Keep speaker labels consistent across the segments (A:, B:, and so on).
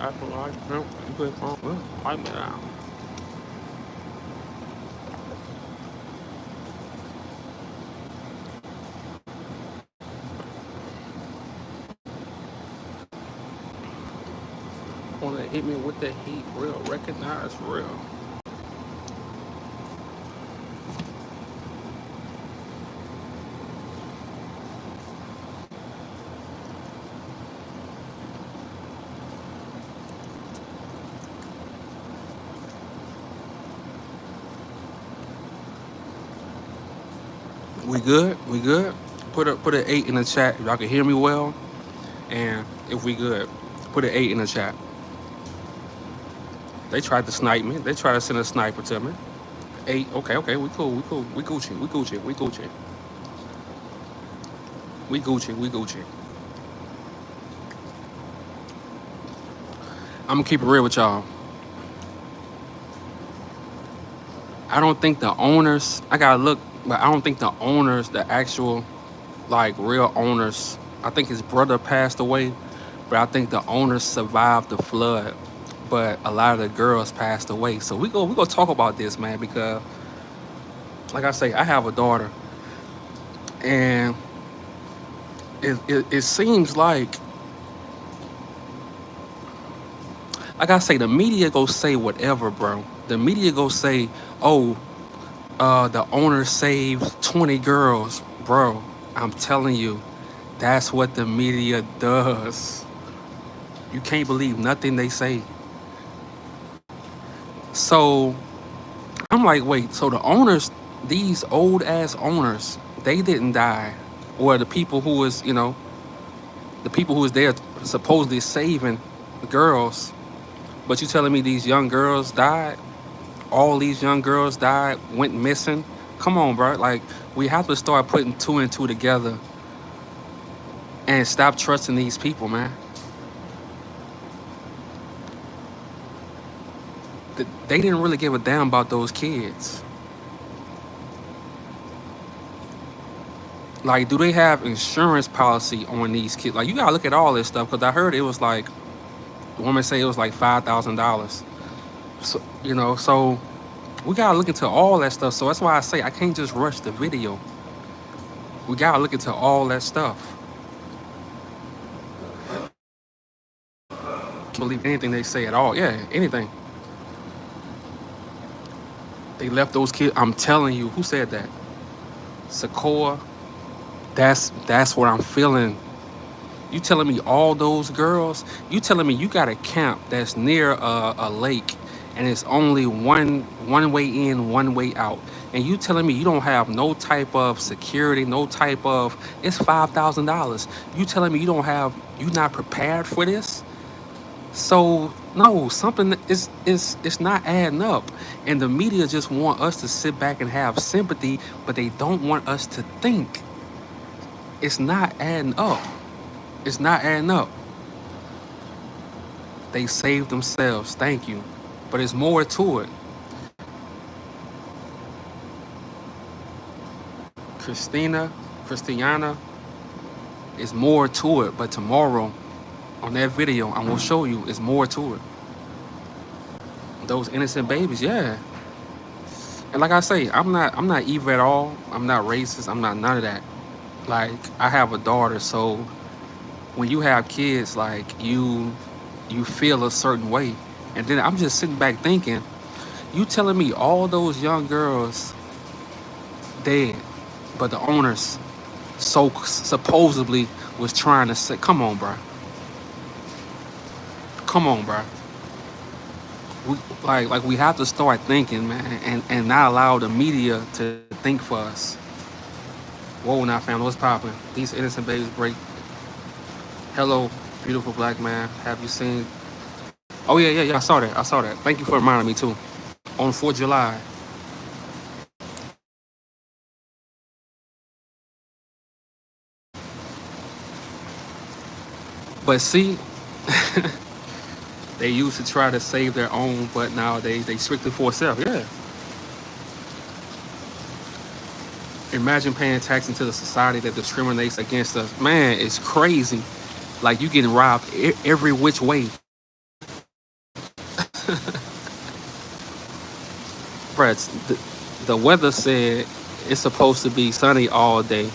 A: acting like him. You put phone. Well, pipe me down. Wanna hit me with the heat, real. Recognize real. We good? We good? Put an 8 in the chat if y'all can hear me well, and if we good, put an 8 in the chat. They tried to snipe me. They tried to send a sniper to me. 8. Okay, okay. We cool. We cool. We Gucci. We Gucci. We Gucci. We Gucci. We Gucci. I'm gonna keep it real with y'all. I don't think the owners. I gotta look, but I don't think the owners, the actual, like real owners. I think his brother passed away, but I think the owners survived the flood. But a lot of the girls passed away. So we go talk about this, man, because like I say, I have a daughter, and it seems like I say, the media go say whatever, bro. The media go say, oh, the owner saved 20 girls, bro. I'm telling you, that's what the media does. You can't believe nothing they say. So I'm like, wait, so the owners, these old ass owners, they didn't die, or the people who was, the people who was there supposedly saving the girls, but you telling me these young girls died? All these young girls died, went missing? Come on, bro. Like, we have to start putting two and two together and stop trusting these people, man. They didn't really give a damn about those kids. Like, do they have insurance policy on these kids? Like, you gotta look at all this stuff, because I heard it was like, the woman say it was like $5,000. So, so we gotta look into all that stuff. So that's why I say I can't just rush the video. We gotta look into all that stuff. Can't believe anything they say at all. Yeah, anything. They left those kids. I'm telling you, who said that? Sequoia. That's what I'm feeling. You telling me all those girls? You telling me you got a camp that's near a lake, and it's only one way in, one way out, and you telling me you don't have no type of security, no type of, it's $5,000. You telling me you not prepared for this? So no, something is it's not adding up, and the media just want us to sit back and have sympathy, but they don't want us to think. It's not adding up. It's not adding up. They saved themselves. Thank you. But there's more to it. Christiana, is more to it. But tomorrow, on that video, I'm gonna show you it's more to it. Those innocent babies, yeah. And like I say, I'm not evil at all. I'm not racist. I'm not none of that. Like, I have a daughter, so when you have kids, like, you feel a certain way. And then I'm just sitting back thinking, you telling me all those young girls dead, but the owners so supposedly was trying to say, come on, bro. Come on, bro. We like we have to start thinking, man, and not allow the media to think for us. Whoa, now, family, what's popping? These innocent babies break. Hello, beautiful black man. Have you seen? Oh yeah. I saw that. I saw that. Thank you for reminding me too. On 4th of July. But see, they used to try to save their own, but now they strictly for self. Yeah. Imagine paying tax into the society that discriminates against us. Man, it's crazy. Like, you getting robbed every which way. Brett, the weather said it's supposed to be sunny all day.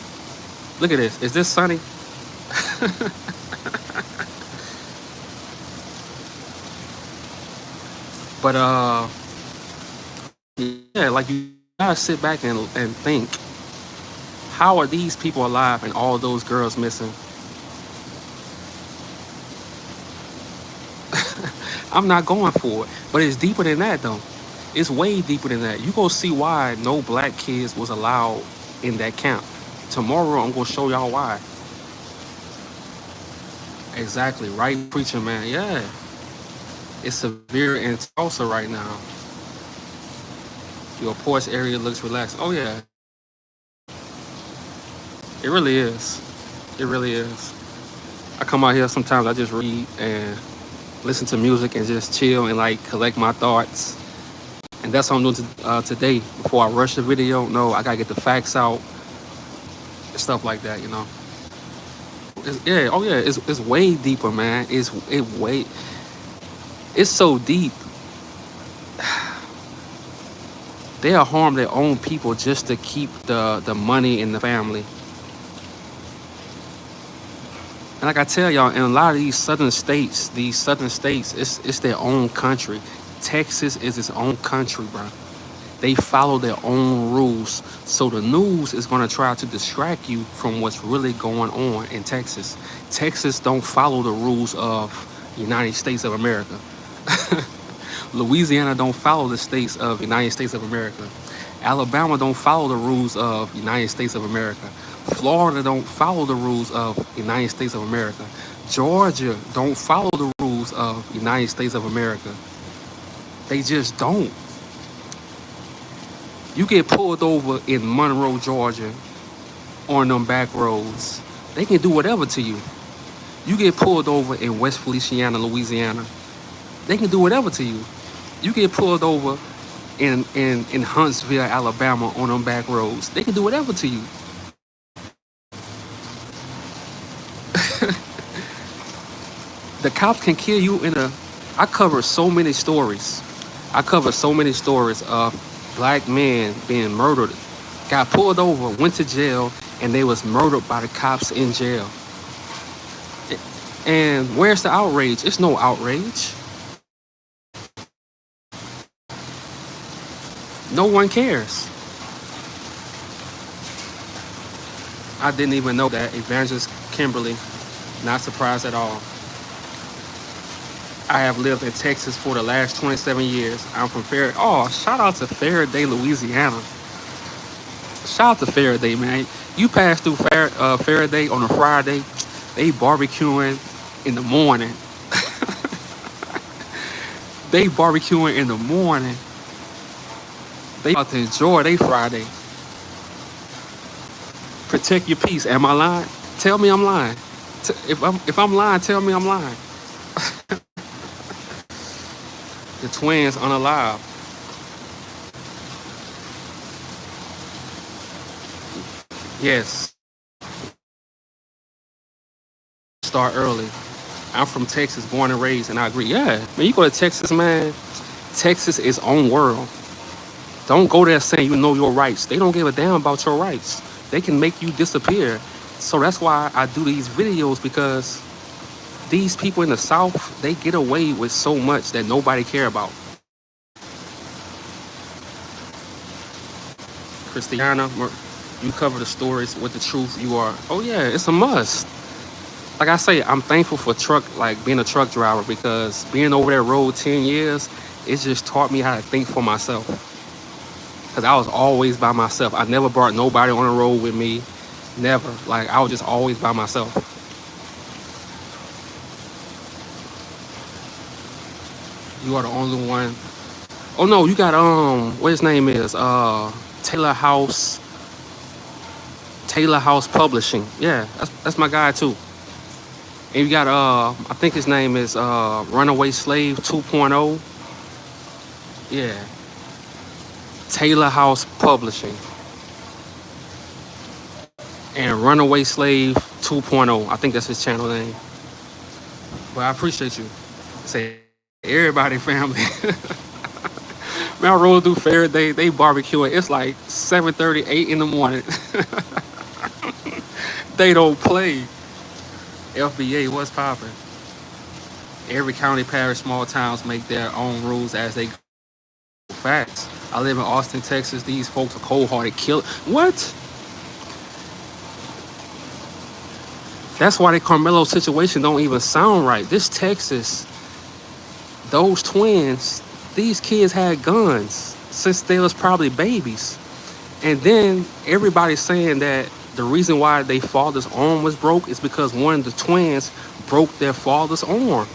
A: Look at this. Is this sunny? But yeah, like you gotta sit back and think, how are these people alive and all those girls missing? I'm not going for it. But it's deeper than that though. It's way deeper than that. You gonna see why no black kids was allowed in that camp. Tomorrow I'm gonna show y'all why. Exactly, right, preacher man. Yeah. It's severe in Tulsa right now. Your porch area looks relaxed. Oh yeah, it really is. It really is. I come out here sometimes. I just read and listen to music and just chill and like collect my thoughts. And that's what I'm doing today. Before I rush the video, no, I gotta get the facts out and stuff like that. Yeah. Oh yeah. It's way deeper, man. It's so deep. They'll harm their own people just to keep the money in the family. And like I tell y'all, in a lot of these southern states, it's their own country. Texas is its own country, bro. They follow their own rules. So the news is gonna try to distract you from what's really going on in Texas. Texas don't follow the rules of United States of America. Louisiana don't follow the states of United States of America. Alabama don't follow the rules of United States of America. Florida don't follow the rules of United States of America. Georgia don't follow the rules of United States of America. They just don't. You get pulled over in Monroe, Georgia, on them back roads, they can do whatever to you. You get pulled over in West Feliciana, Louisiana, they can do whatever to you. You get pulled over in Huntsville, Alabama on them back roads, they can do whatever to you. The cops can kill you in a. I cover so many stories. I cover so many stories of black men being murdered, got pulled over, went to jail, and they was murdered by the cops in jail. And where's the outrage? It's no outrage. No one cares. I didn't even know that. Evangelist Kimberly, not surprised at all. I have lived in Texas for the last 27 years. I'm from Faraday. Oh, shout out to Faraday, Louisiana. Shout out to Faraday, man. You pass through Faraday on a Friday, they barbecuing in the morning. They barbecuing in the morning. They about to enjoy their Friday. Protect your peace. Am I lying? Tell me I'm lying. If I'm lying, tell me I'm lying. The twins unalive. Yes. Start early. I'm from Texas, born and raised, and I agree. Yeah, man, you go to Texas, man. Texas is own world. Don't go there saying you know your rights. They don't give a damn about your rights. They can make you disappear. So that's why I do these videos, because these people in the South, they get away with so much that nobody care about. Christiana, you cover the stories with the truth. You are. Oh yeah, it's a must. Like I say, I'm thankful for like being a truck driver, because being over that road 10 years, it just taught me how to think for myself. Because I was always by myself. I never brought nobody on the road with me. Never. Like, I was just always by myself. You are the only one. Oh no, you got what his name is? Taylor House. Taylor House Publishing. Yeah, that's my guy too. And you got I think his name is Runaway Slave 2.0. Yeah. Taylor House Publishing. And Runaway Slave 2.0. I think that's his channel name. But I appreciate you. Say Everybody family. Man, I roll through Faraday, they barbecuing. It's like 7:30, 8 in the morning. They don't play. FBA, what's popping? Every county, parish, small towns make their own rules as they go. Facts. I live in Austin, Texas. These folks are cold-hearted kill. What? That's why the Carmelo situation don't even sound right. This Texas, those twins, these kids had guns since they was probably babies. And then everybody's saying that the reason why their father's arm was broke is because one of the twins broke their father's arm.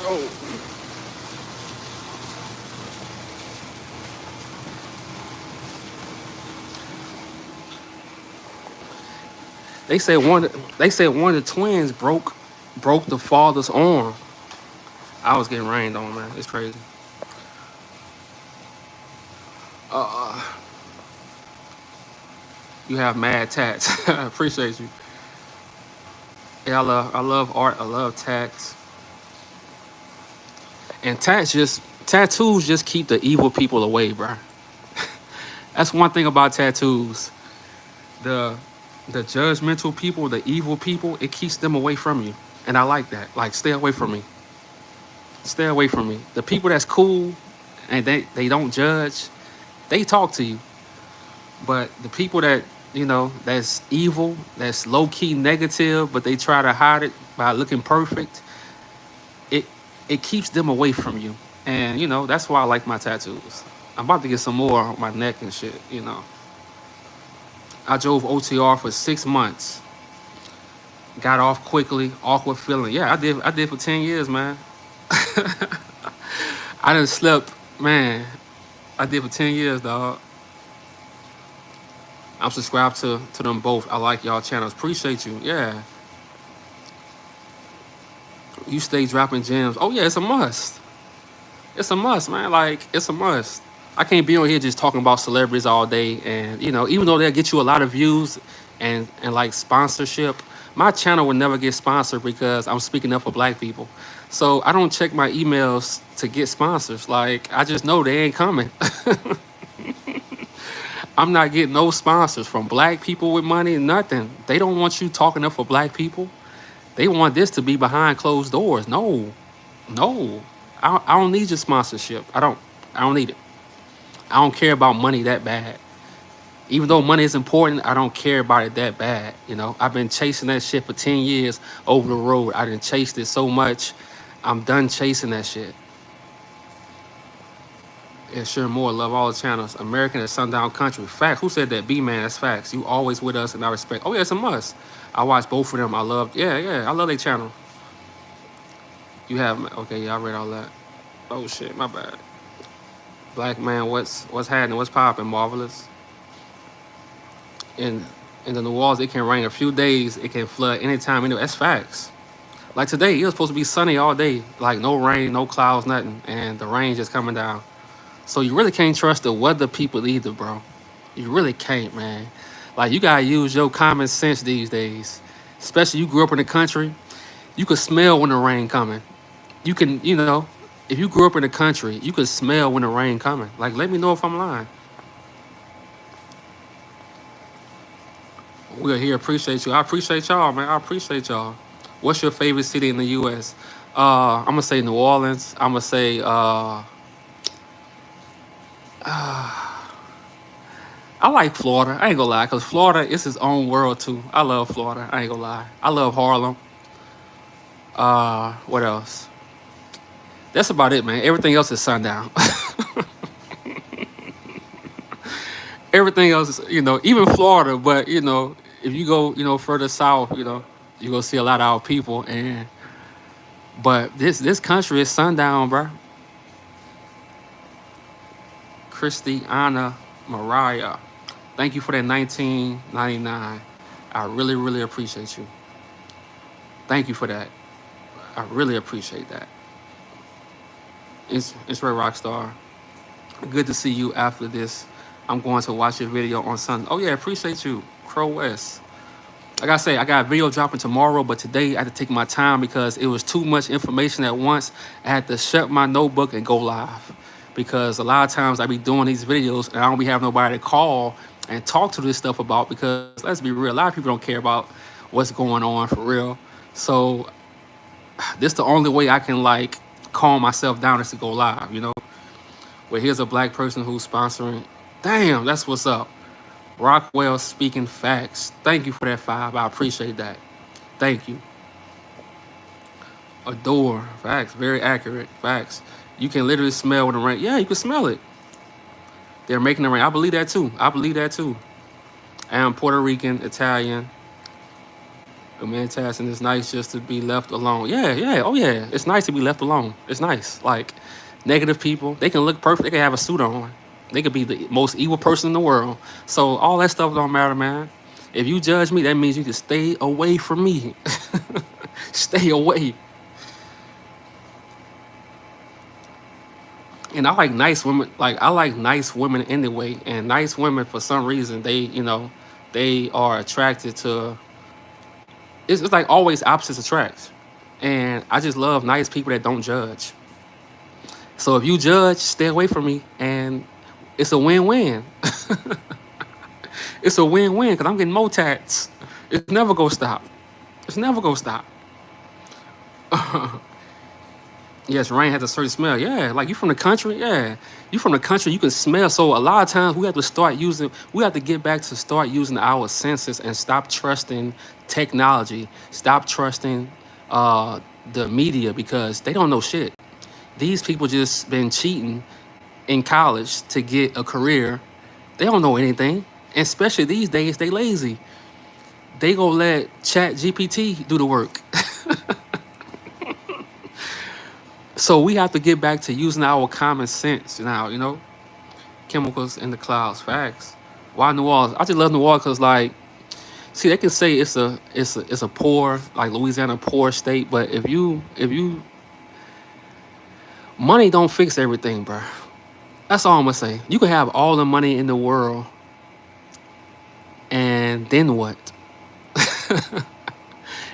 A: Oh. They said one of the twins broke the father's arm. I was getting rained on, man. It's crazy. Uh, you have mad tats. Appreciate you. Yeah, I love art. I love tats. And tattoos just keep the evil people away, bro. That's one thing about tattoos. The the judgmental people, the evil people, it keeps them away from you. And I like that. Like, stay away from me. Stay away from me. The people that's cool and they don't judge, they talk to you. But the people that, that's evil, that's low key negative, but they try to hide it by looking perfect, it it keeps them away from you. And that's why I like my tattoos. I'm about to get some more on my neck and shit. I drove OTR for 6 months. Got off quickly, awkward feeling. Yeah, I did for 10 years, man. I done slept, man. I did for 10 years, dog. I'm subscribed to them both. I like y'all channels. Appreciate you. Yeah. You stay dropping gems. Oh yeah, it's a must. It's a must, man. Like, it's a must. I can't be on here just talking about celebrities all day. And even though they'll get you a lot of views and like sponsorship, my channel will never get sponsored because I'm speaking up for black people. So I don't check my emails to get sponsors. Like, I just know they ain't coming. I'm not getting no sponsors from black people with money, nothing. They don't want you talking up for black people. They want this to be behind closed doors. No, no. I don't need your sponsorship. I don't need it. I don't care about money that bad. Even though money is important, I don't care about it that bad. I've been chasing that shit for 10 years over the road. I done chased it so much. I'm done chasing that shit. Yeah, sure, more. Love all the channels. American and Sundown Country. Fact. Who said that? B-Man, that's facts. You always with us and I respect. Oh, yeah, it's a must. I watch both of them. I love, yeah. I love their channel. You have, okay, yeah, I read all that. Oh, shit, my bad. Black man, what's happening? What's popping? Marvelous. In in the New Orleans, it can rain a few days. It can flood anytime. Anyway, that's facts. Like today, it was supposed to be sunny all day. Like no rain, no clouds, nothing. And the rain just coming down. So you really can't trust the weather people either, bro. You really can't, man. Like, you gotta use your common sense these days. Especially you grew up in the country. You could smell when the rain coming. You can, if you grew up in the country, you could smell when the rain coming. Like, let me know if I'm lying. We're here. Appreciate you. I appreciate y'all, man. I appreciate y'all. What's your favorite city in the U.S.? I'm gonna say New Orleans. I'm gonna say I like Florida. I ain't gonna lie, cause Florida is its own world too. I love Florida. I ain't gonna lie. I love Harlem. What else? That's about it, man. Everything else is sundown. Everything else is, even Florida. But if you go, further south, you gonna see a lot of our people. But this country is sundown, bro. Christiana Mariah, thank you for that 1999. I really, really appreciate you. Thank you for that. I really appreciate that. It's Ray Rockstar. Good to see you after this. I'm going to watch your video on Sunday. Oh yeah, appreciate you, Crow West. Like I say, I got a video dropping tomorrow, but today I had to take my time because it was too much information at once. I had to shut my notebook and go live because a lot of times I be doing these videos and I don't be having nobody to call and talk to this stuff about because let's be real, a lot of people don't care about what's going on for real. So this the only way I can like calm myself down is to go live, you know. Where here's a black person who's sponsoring. Damn, that's what's up. Rockwell speaking facts. Thank you for that 5. I appreciate that. Thank you. Adore. Facts. Very accurate. Facts. You can literally smell when the rain. Yeah, you can smell it. They're making the rain. I believe that too. I believe that too. I am Puerto Rican, Italian. Fantastic. It's nice just to be left alone. Yeah, yeah. Oh yeah. It's nice to be left alone. It's nice. Like negative people, they can look perfect. They can have a suit on. They could be the most evil person in the world. So all that stuff don't matter, man. If you judge me, that means you can stay away from me. Stay away. And I like nice women. Like I like nice women anyway. And nice women, for some reason, they, you know, they are attracted to. It's like always opposites attract. And I just love nice people that don't judge. So if you judge, stay away from me. And it's a win-win. It's a win-win because I'm getting more tats. It's never gonna stop. It's never gonna stop. Yes, rain has a certain smell. Yeah, like you from the country. Yeah, you from the country. You can smell. So a lot of times we have to start using. We have to get back to start using our senses and stop trusting technology. Stop trusting the media because they don't know shit. These people just been cheating in college to get a career. They don't know anything. And especially these days, they lazy. They gonna let Chat GPT do the work. So we have to get back to using our common sense now, you know? Chemicals in the clouds, facts. Why New Orleans? I just love New Orleans because like, see, they can say it's a poor, like Louisiana poor state, but if you money don't fix everything, bro. That's all I'm gonna say. You can have all the money in the world, and then what?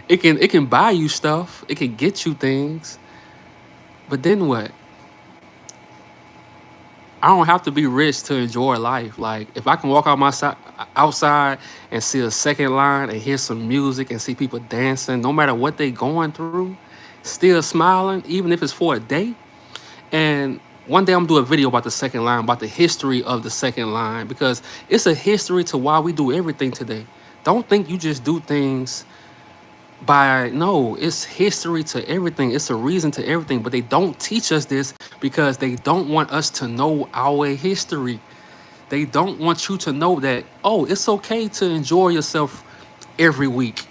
A: It can buy you stuff. It can get you things, but then what? I don't have to be rich to enjoy life. Like if I can walk outside and see a second line and hear some music and see people dancing, no matter what they going through, still smiling, even if it's for a day. And one day I'm gonna do a video about the second line, about the history of the second line, because it's a history to why we do everything today. Don't think you just do things no, it's history to everything. It's a reason to everything, but they don't teach us this because they don't want us to know our history. They don't want you to know that, oh, it's okay to enjoy yourself every week.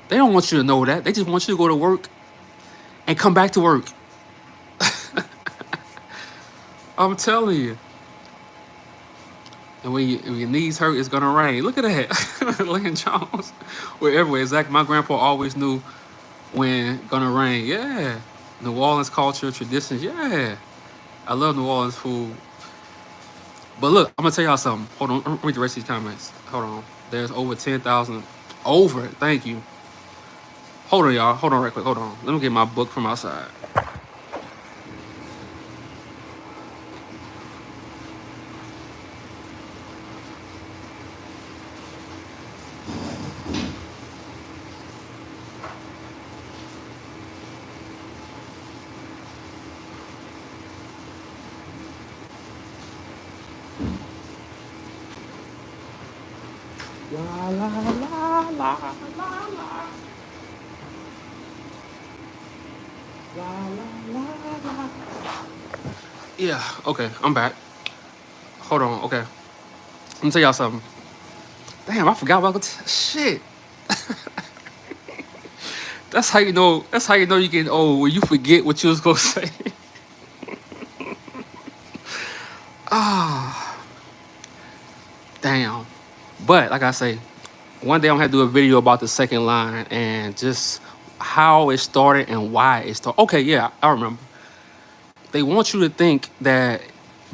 A: They don't want you to know that. They just want you to go to work and come back to work. I'm telling you. And when your knees hurt, it's gonna rain. Look at that. Lynn Jones. Wherever. Exactly. My grandpa always knew when gonna rain. Yeah. New Orleans culture, traditions. Yeah. I love New Orleans food. But look, I'm gonna tell y'all something. Hold on. Read the rest of these comments. Hold on. There's over 10,000. Over. Thank you. Hold on, y'all. Hold on right quick. Hold on. Let me get my book from outside. La la la la la la. La la la la. Yeah, okay, I'm back. Hold on, okay. Let me tell y'all something. Damn, I forgot about shit. That's how you know. That's how you know you're getting old when you forget what you was gonna say. Ah, damn. But like I say, one day I'm gonna have to do a video about the second line and just how it started and why it started. Okay, yeah, I remember. They want you to think that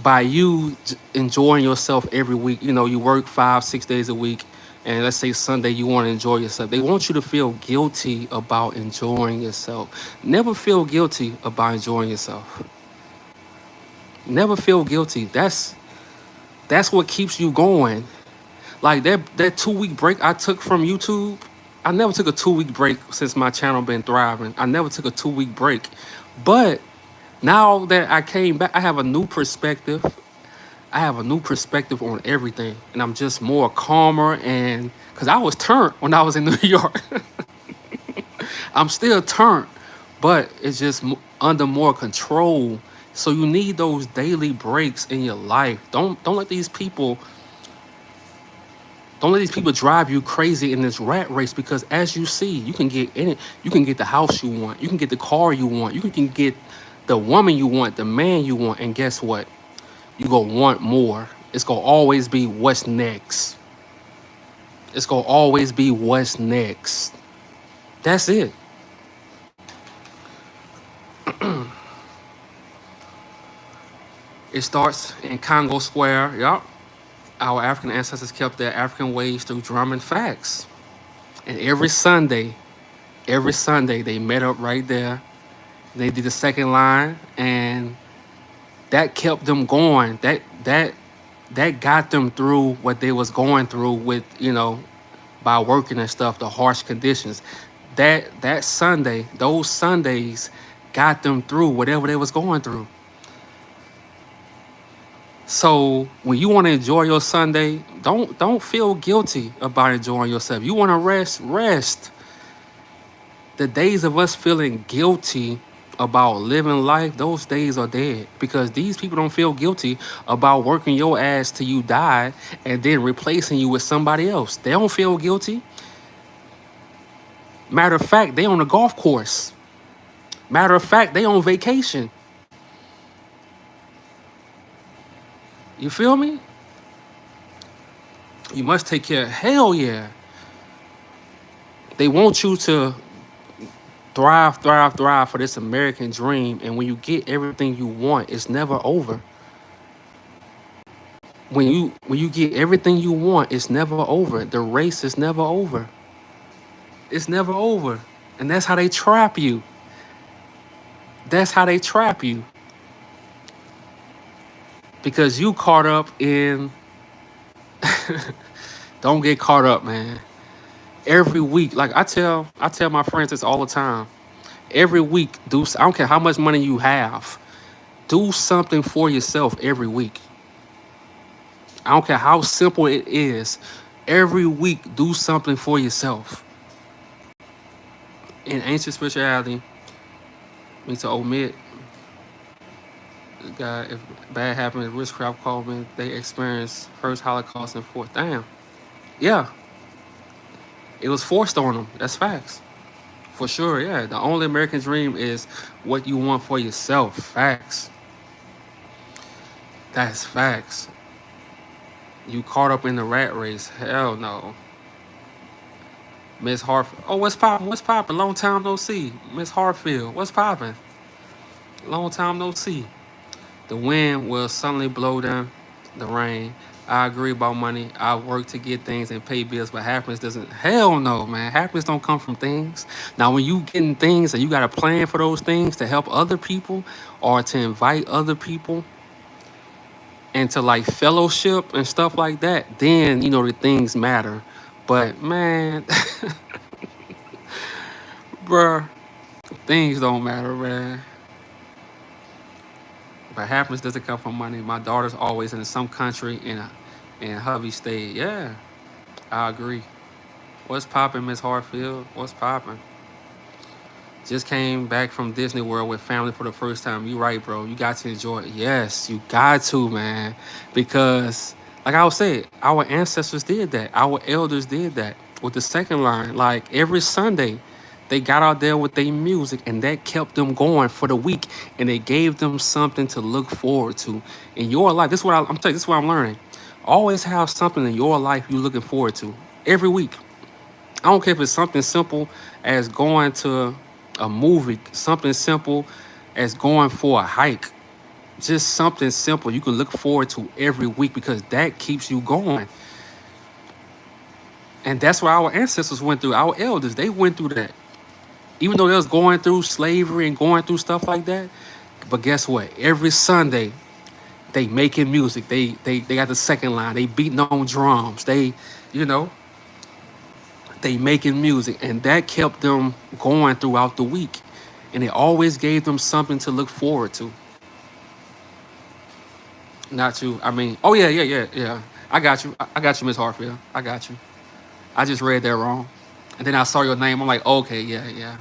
A: by you enjoying yourself every week, you work 5, 6 days a week, and let's say Sunday you want to enjoy yourself. They want you to feel guilty about enjoying yourself. Never feel guilty about enjoying yourself. Never feel guilty. That's what keeps you going. Like that 2 week break I took from YouTube. I never took a 2 week break since my channel been thriving. I never took a 2 week break. But now that I came back, I have a new perspective. I have a new perspective on everything. And I'm just more calmer, and because I was turned when I was in New York. I'm still turned, but it's just under more control. So you need those daily breaks in your life. Don't let these people drive you crazy in this rat race, because as you see, you can get in it. You can get the house you want. You can get the car you want. You can get the woman you want, the man you want. And guess what? You gonna want more. It's gonna always be what's next. It's gonna always be what's next. That's it. It starts in Congo Square. Yup. Our African ancestors kept their African ways through drumming facts. And every Sunday they met up right there. They did the second line, and that kept them going. That got them through what they was going through with, by working and stuff, the harsh conditions. That Sunday, those Sundays got them through whatever they was going through. So when you want to enjoy your Sunday, don't feel guilty about enjoying yourself. You want to rest. The days of us feeling guilty about living life, those days are dead, because these people don't feel guilty about working your ass till you die and then replacing you with somebody else. They don't feel guilty. Matter of fact, they on a golf course. Matter of fact, they on vacation. You feel me? You must take care. Hell yeah. They want you to thrive for this American dream. And when you get everything you want, it's never over. When you get everything you want, it's never over. The race is never over. It's never over. And that's how they trap you. That's how they trap you. Because you caught up in don't get caught up, man. Every week, like I tell my friends this all the time. Every week, I don't care how much money you have, do something for yourself every week. I don't care how simple it is. Every week, do something for yourself. In ancient spirituality, means to omit. God, if bad happened, witchcraft calling, they experienced first Holocaust and fourth. Damn. Yeah. It was forced on them. That's facts. For sure, yeah. The only American dream is what you want for yourself. Facts. That's facts. You caught up in the rat race. Hell no. Miss Hartfield. Oh, what's poppin'? What's poppin'? Long time no see. Miss Hartfield. What's poppin'? Long time no see. The wind will suddenly blow down the rain. I agree about money. I work to get things and pay bills, but happiness doesn't. Hell no, man. Happiness don't come from things. Now, when you getting things and you got a plan for those things to help other people or to invite other people and to like fellowship and stuff like that, then, the things matter. But, man, bruh, things don't matter, man. But happiness doesn't come from money. My daughter's always in some country in hubby state. Yeah, I agree. What's poppin', Miss Hartfield? What's poppin'? Just came back from Disney World with family for the first time. You right, bro. You got to enjoy it. Yes, you got to, man. Because, like I was saying, our ancestors did that. Our elders did that. With the second line, like every Sunday, they got out there with their music, and that kept them going for the week, and it gave them something to look forward to in your life. This is what I'm telling you. This is what I'm learning. Always have something in your life you're looking forward to every week. I don't care if it's something simple as going to a movie, something simple as going for a hike. Just something simple you can look forward to every week because that keeps you going. And that's what our ancestors went through. Our elders, they went through that. Even though they was going through slavery and going through stuff like that. But guess what? Every Sunday, they making music. They got the second line. They beating on drums. You know, they making music. And that kept them going throughout the week. And it always gave them something to look forward to. Not you. I mean, oh yeah, yeah, yeah, yeah. I got you. I got you, Miss Hartfield. I got you. I just read that wrong. And then I saw your name. I'm like, okay, yeah, yeah.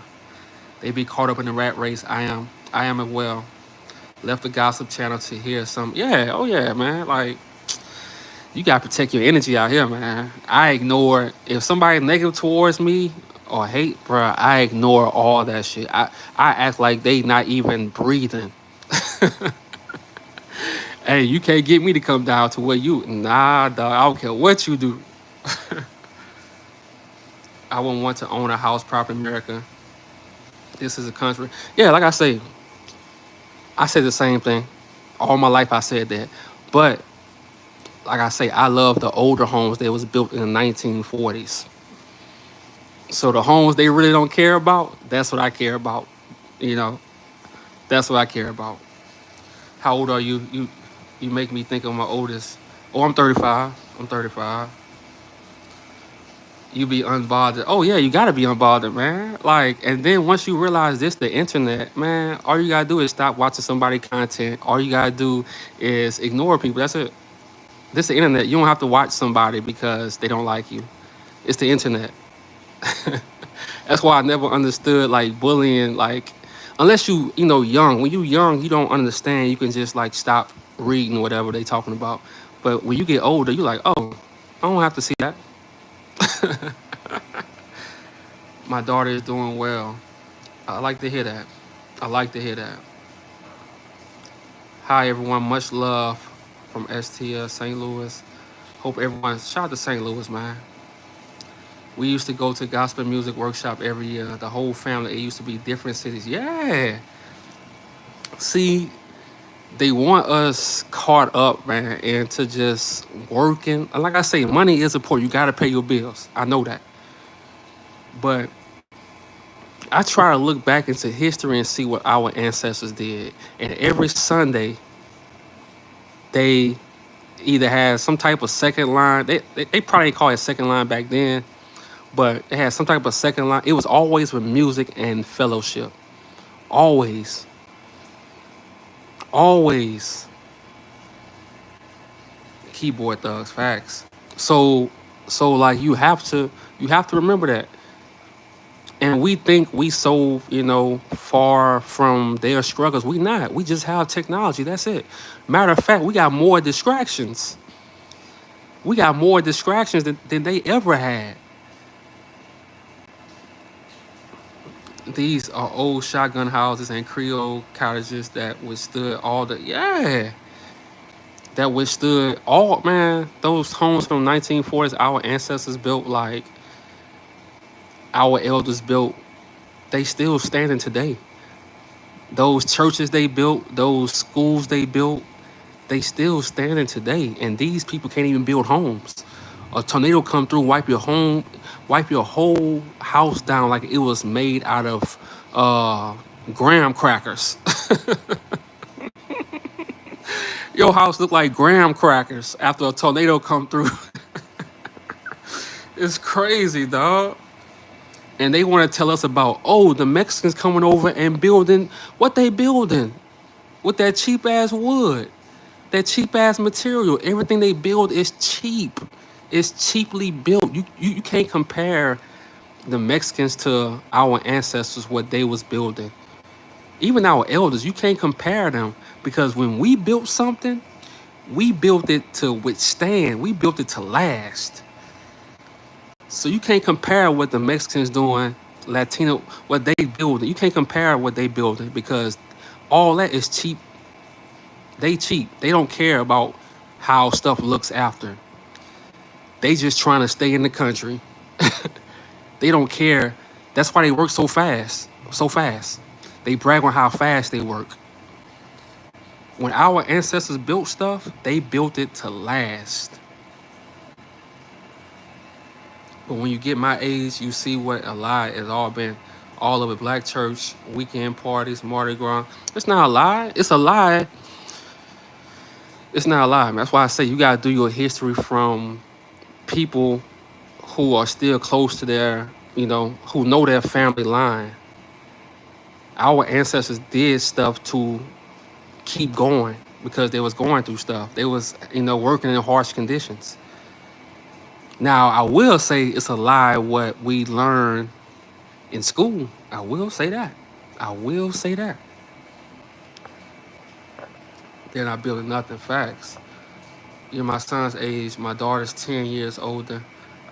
A: They be caught up in the rat race. I am. I am as well. Left the gossip channel to hear some. Yeah, oh yeah, man. Like, you gotta protect your energy out here, man. I ignore if somebody negative towards me or hate, bruh. I ignore all that shit. I act like they not even breathing. Hey, you can't get me to come down to where you. Nah, dog. I don't care what you do. I wouldn't want to own a house proper in America. This is a country. Yeah, like I said the same thing. All my life I said that. But like I say, I love the older homes that was built in the 1940s. So the homes they really don't care about, that's what I care about. You know, that's what I care about. How old are you? You make me think of my oldest. Oh, I'm 35. I'm 35. You be unbothered. Oh yeah, you gotta be unbothered, man. Like, and then once you realize this, the internet, man, all you gotta do is stop watching somebody content. All you gotta do is ignore people. That's it. This is the internet. You don't have to watch somebody because they don't like you. It's the internet. That's why I never understood like bullying. Like, unless you know young. When you young, you don't understand. You can just like stop reading whatever they talking about. But when you get older, you like, oh, I don't have to see that. My daughter is doing well. I like to hear that. I like to hear that. Hi everyone, much love from STL St. Louis. Hope everyone shout out to St. Louis, man. We used to go to gospel music workshop every year. The whole family. It used to be different cities. Yeah. See, they want us caught up, man, into just working. And like I say, money is important. You gotta pay your bills. I know that. But I try to look back into history and see what our ancestors did. And every Sunday, they either had some type of second line. They probably didn't call it second line back then, but they had some type of second line. It was always with music and fellowship. Always. Always. Keyboard thugs, facts. So like you have to remember that. And we think we so, far from their struggles. We not. We just have technology. That's it. Matter of fact, we got more distractions. We got more distractions than they ever had. These are old shotgun houses and Creole cottages that withstood all the that withstood all man. Those homes from 1940s, our ancestors built, like our elders built. They still standing today. Those churches they built, those schools they built, they still standing today. And these people can't even build homes. A tornado come through, wipe your whole house down like it was made out of graham crackers. Your house look like graham crackers after a tornado come through. It's crazy, dog. And they want to tell us about, oh, the Mexicans coming over and building what they building with that cheap ass wood, that cheap ass material. Everything they build is cheap. It's cheaply built. You can't compare the Mexicans to our ancestors, what they was building. Even our elders, you can't compare them because when we built something, we built it to withstand. We built it to last. So you can't compare what the Mexicans doing, Latino, what they building. You can't compare what they building because all that is cheap. They cheap. They don't care about how stuff looks after. They just trying to stay in the country. They don't care. That's why they work so fast. So fast. They brag on how fast they work. When our ancestors built stuff, they built it to last. But when you get my age, you see what a lie has all been. All of it, black church, weekend parties, Mardi Gras. It's not a lie. It's a lie. It's not a lie. Man. That's why I say you gotta do your history from people who are still close to their, who know their family line. Our ancestors did stuff to keep going because they was going through stuff. They was, working in harsh conditions. Now, I will say it's a lie what we learn in school. I will say that. I will say that. They're not building nothing. Facts. You're my son's age. My daughter's 10 years older.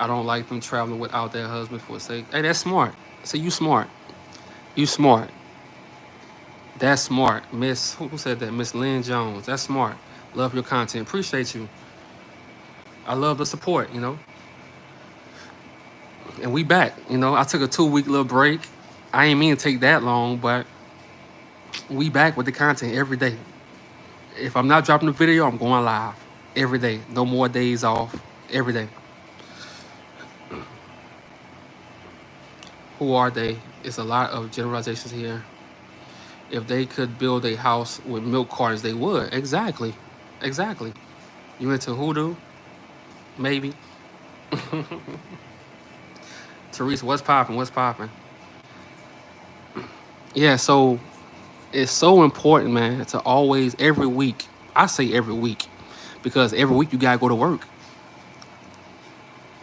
A: I don't like them traveling without their husband for a sake. Hey, that's smart. See, you smart. You smart. That's smart. Miss, who said that? Miss Lynn Jones. That's smart. Love your content. Appreciate you. I love the support. And we back. I took a 2-week little break. I ain't mean to take that long, but we back with the content every day. If I'm not dropping the video, I'm going live every day. No more days off. Every day. Who are they? It's a lot of generalizations here. If they could build a house with milk cartons, they would. Exactly. Exactly. You into hoodoo? Maybe. Teresa, what's popping? What's popping? Yeah, so it's so important, man, to always, every week, I say every week, because every week you gotta go to work.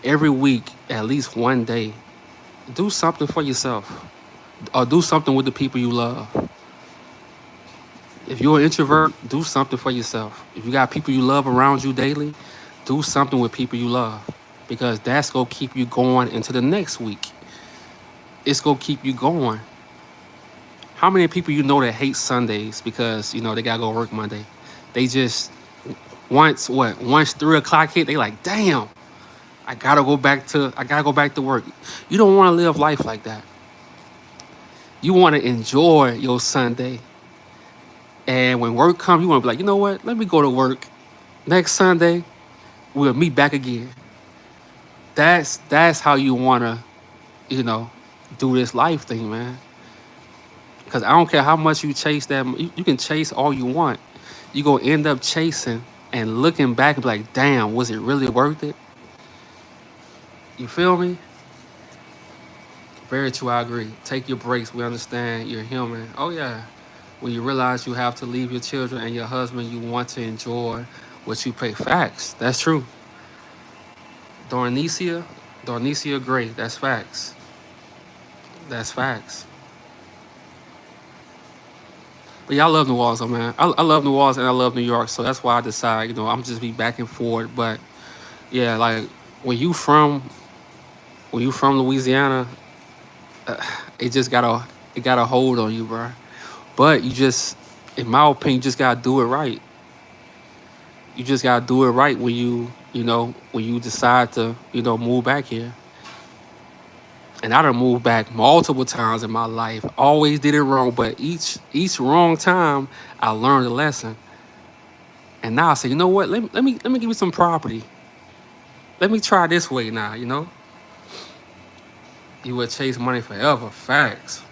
A: Every week, at least one day, do something for yourself or do something with the people you love. If you're an introvert, do something for yourself. If you got people you love around you daily, do something with people you love because that's going to keep you going into the next week. It's going to keep you going. How many people you know that hate Sundays because, they got to go work Monday? They just, once 3 o'clock hit, they like, damn, I got to go back to work. You don't want to live life like that. You want to enjoy your Sunday. And when work comes, you want to be like, you know what? Let me go to work. Next Sunday, we'll meet back again. That's how you want to, do this life thing, man. Because I don't care how much you chase that. You can chase all you want. You're going to end up chasing and looking back and be like, damn, was it really worth it? You feel me? Very true, I agree. Take your breaks. We understand you're human. Oh, yeah. When you realize you have to leave your children and your husband, you want to enjoy what you pay. Facts. That's true. Dornicia Gray. That's facts. That's facts. But yeah, I love New Orleans, though, man. I love New Orleans and I love New York, so that's why I decide, I'm just be back and forth. But yeah, like when you from Louisiana, it got a hold on you, bro. But you just, in my opinion, you just gotta do it right. You just gotta do it right when you decide to, move back here. And I done moved back multiple times in my life. Always did it wrong, but each wrong time I learned a lesson. And now I say, you know what? Let me give you some property. Let me try this way now. You would chase money forever. Facts.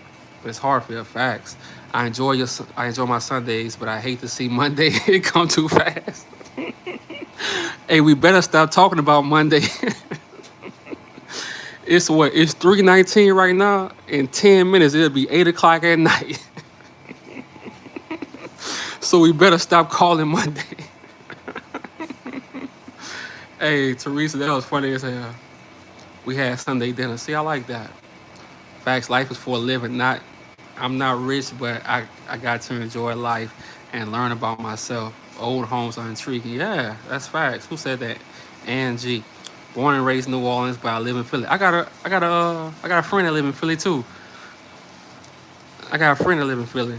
A: But it's hard for your facts. I enjoy my Sundays, but I hate to see Monday come too fast. Hey, we better stop talking about Monday. It's 3:19 right now. In 10 minutes, it'll be 8 o'clock at night. So we better stop calling Monday. Hey, Teresa, that was funny as hell. We had Sunday dinner. See, I like that. Facts, life is for a living. I'm not rich, but I got to enjoy life and learn about myself. Old homes are intriguing. Yeah, that's facts. Who said that? Angie. Born and raised in New Orleans, but I live in Philly. I got a friend that live in Philly too. I got a friend that live in Philly.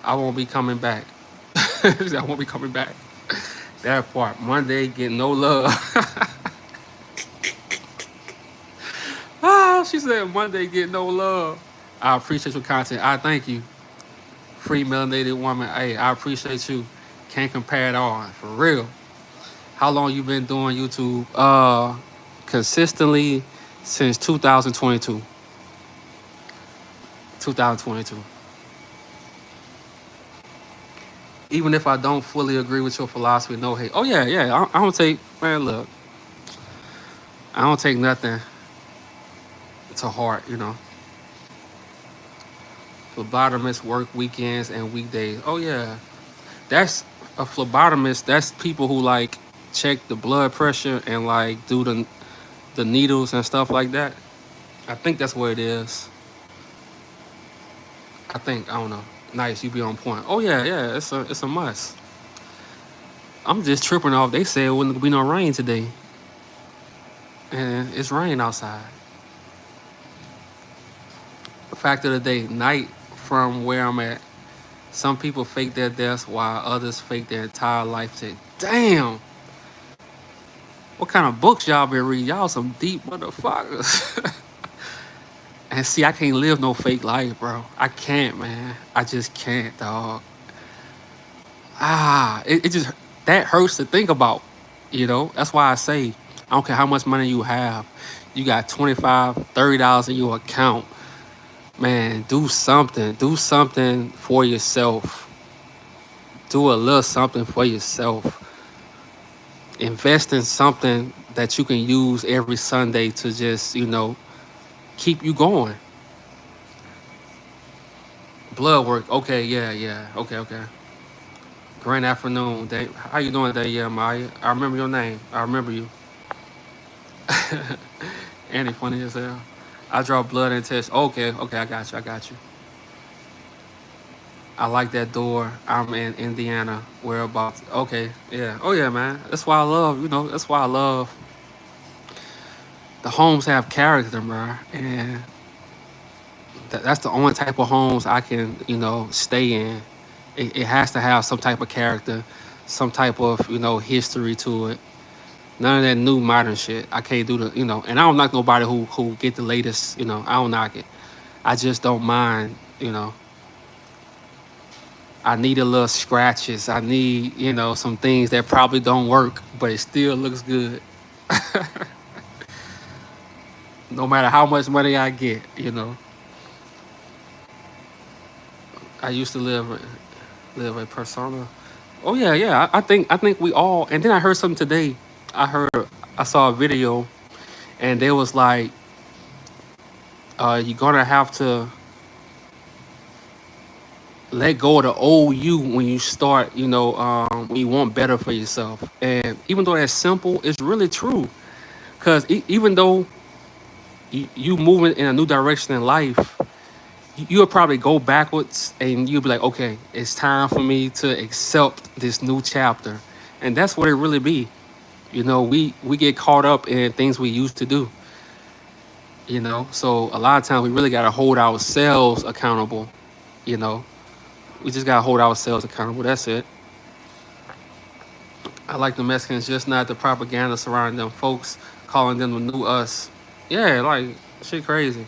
A: I won't be coming back. I won't be coming back. That part. Monday, getting no love. She said Monday, get no love. I appreciate your content. I thank you. Free melanated woman. Hey, I appreciate you. Can't compare it all. For real. How long you been doing YouTube? Consistently since 2022. 2022. Even if I don't fully agree with your philosophy, no hate. Oh yeah, yeah. I don't take, man. Look, I don't take nothing to heart. Phlebotomists work weekends and weekdays. Oh yeah, that's a phlebotomist. That's people who like check the blood pressure and like do the needles and stuff like that. I think that's what it is. I don't know. Nice, you be on point. Oh yeah, yeah. It's a must. I'm just tripping off. They said it wouldn't be no rain today, and it's raining outside. Fact of the day, night from where I'm at. Some people fake their deaths while others fake their entire life. Say, damn, what kind of books y'all been reading? Y'all some deep motherfuckers. And see, I can't live no fake life, bro. I can't, man. I just can't, dog. It just, that hurts to think about. That's why I say, I don't care how much money you have. You got 25, $30 in your account. Man, do something. Do something for yourself. Do a little something for yourself. Invest in something that you can use every Sunday to just, keep you going. Blood work. Okay, yeah, yeah. Okay, okay. Grand afternoon. How you doing today, yeah, Maya? I remember your name. I remember you. Annie funny as hell. I draw blood and test. Okay, okay, I got you. I got you. I like that door. I'm in Indiana. Whereabouts? Okay, yeah. Oh yeah, man. That's why I love. That's why I love. The homes have character, bro, and that's the only type of homes I can, stay in. It has to have some type of character, some type of, history to it. None of that new modern shit. I can't do and I don't knock nobody who get the latest, I don't knock it. I just don't mind, I need a little scratches. I need, some things that probably don't work, but it still looks good. No matter how much money I get. I used to live a persona. Oh yeah, yeah. I think we all. And then I heard something today. I saw a video, and they was like, you're gonna have to let go of the old you when you start. When you want better for yourself. And even though that's simple, it's really true. Cause even though you moving in a new direction in life, you'll probably go backwards, and you'll be like, okay, it's time for me to accept this new chapter, and that's what it really be. We get caught up in things we used to do. So a lot of times we really got to hold ourselves accountable. You know, we just got to hold ourselves accountable. That's it. I like the Mexicans, just not the propaganda surrounding them folks, calling them the new us. Yeah, like shit crazy.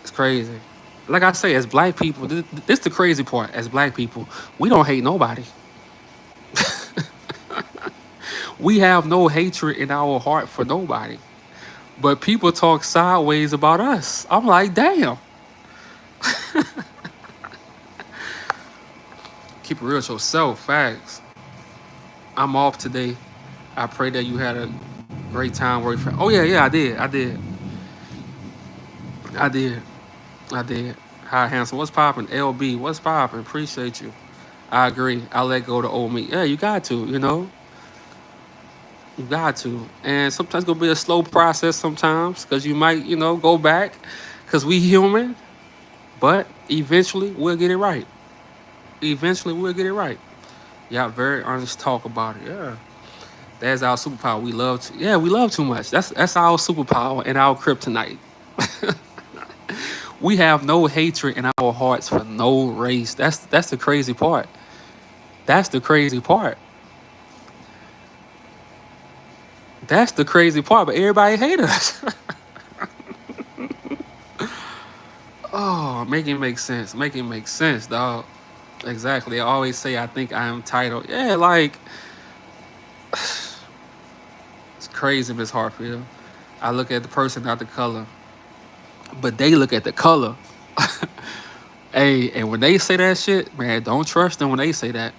A: It's crazy. Like I say, as black people, this the crazy part. As black people, we don't hate nobody. We have no hatred in our heart for nobody. But people talk sideways about us. I'm like, damn. Keep it real with yourself. Facts. I'm off today. I pray that you had a great time working. Oh yeah, yeah, I did. I did. I did. I did. Hi, handsome. What's popping? LB. What's popping? Appreciate you. I agree. I let go to old me. Yeah, you got to. You got to. And sometimes it's gonna be a slow process sometimes, because you might, go back, because we human. But eventually we'll get it right. Eventually we'll get it right. Yeah, very honest talk about it. Yeah. That's our superpower. We love too much. That's our superpower and our kryptonite. We have no hatred in our hearts for no race. That's the crazy part. That's the crazy part. That's the crazy part. But everybody hate us. Oh, make it make sense. Make it make sense, dog. Exactly. I always say I think I am titled. Yeah, like it's crazy, Miss Hartfield. I look at the person, not the color, but they look at the color. Hey, and when they say that shit, man, don't trust them when they say that.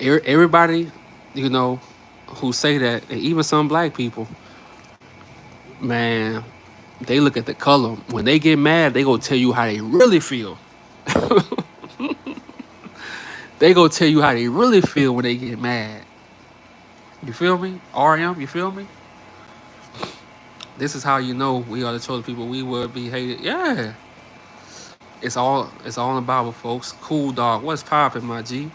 A: Everybody, you know, who say that, and even some black people, man, they look at the color. When they get mad, they go tell you how they really feel. They go tell you how they really feel when they get mad. You feel me? RM, you feel me? This is how you know we are the chosen people. We would be hated. Yeah. It's all in the Bible, folks. Cool dog. What's popping, my G?